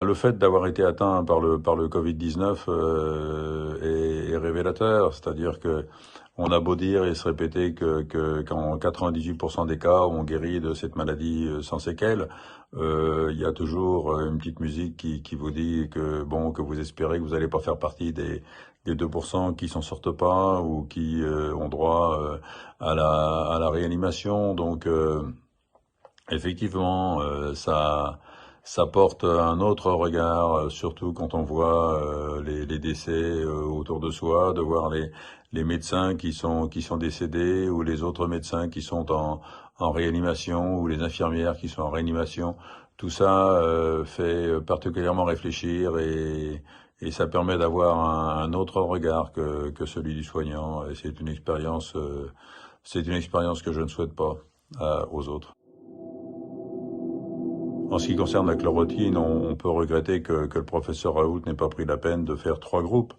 Le fait d'avoir été atteint par le Covid-19 est révélateur, c'est-à-dire que on a beau dire et se répéter qu'en 98% des cas, on guérit de cette maladie sans séquelles. Il y a toujours une petite musique qui vous dit que bon, que vous espérez que vous n'allez pas faire partie des 2% qui s'en sortent pas ou qui ont droit à la réanimation. Donc effectivement, ça porte un autre regard, surtout quand on voit les décès autour de soi, de voir les médecins qui sont décédés ou les autres médecins qui sont en réanimation ou les infirmières qui sont en réanimation. Tout ça fait particulièrement réfléchir et ça permet d'avoir un autre regard que celui du soignant. Et c'est une expérience que je ne souhaite pas aux autres. En ce qui concerne la chloroquine, on peut regretter que le professeur Raoult n'ait pas pris la peine de faire 3 groupes.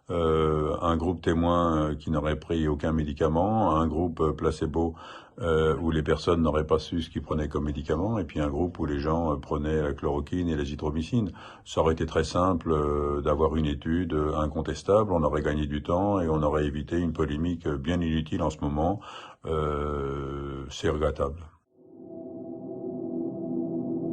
Un groupe témoin qui n'aurait pris aucun médicament, un groupe placebo où les personnes n'auraient pas su ce qu'ils prenaient comme médicament, et puis un groupe où les gens prenaient la chloroquine et l'azithromycine. Ça aurait été très simple d'avoir une étude incontestable, on aurait gagné du temps et on aurait évité une polémique bien inutile en ce moment. C'est regrettable.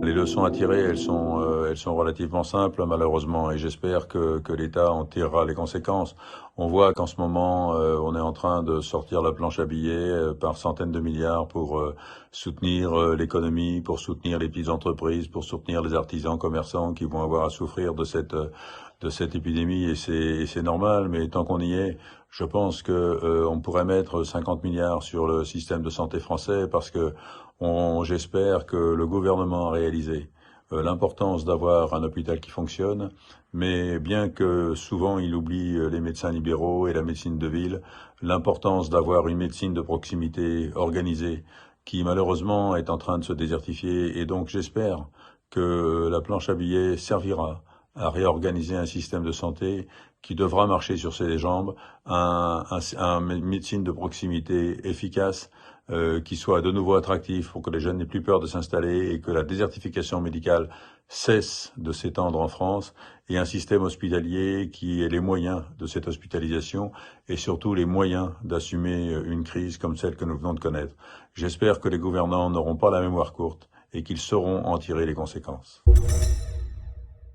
Les leçons à tirer, elles sont relativement simples, malheureusement, et j'espère que l'État en tirera les conséquences. On voit qu'en ce moment, on est en train de sortir la planche à billets par centaines de milliards pour soutenir l'économie, pour soutenir les petites entreprises, pour soutenir les artisans commerçants qui vont avoir à souffrir de cette épidémie, et c'est normal, mais tant qu'on y est, je pense que on pourrait mettre 50 milliards sur le système de santé français parce que j'espère que le gouvernement a réalisé l'importance d'avoir un hôpital qui fonctionne, mais bien que souvent il oublie les médecins libéraux et la médecine de ville, l'importance d'avoir une médecine de proximité organisée qui malheureusement est en train de se désertifier, et donc j'espère que la planche à billets servira à réorganiser un système de santé qui devra marcher sur ses jambes, une médecine de proximité efficace, qui soit de nouveau attractif pour que les jeunes n'aient plus peur de s'installer et que la désertification médicale cesse de s'étendre en France, et un système hospitalier qui ait les moyens de cette hospitalisation et surtout les moyens d'assumer une crise comme celle que nous venons de connaître. J'espère que les gouvernants n'auront pas la mémoire courte et qu'ils sauront en tirer les conséquences.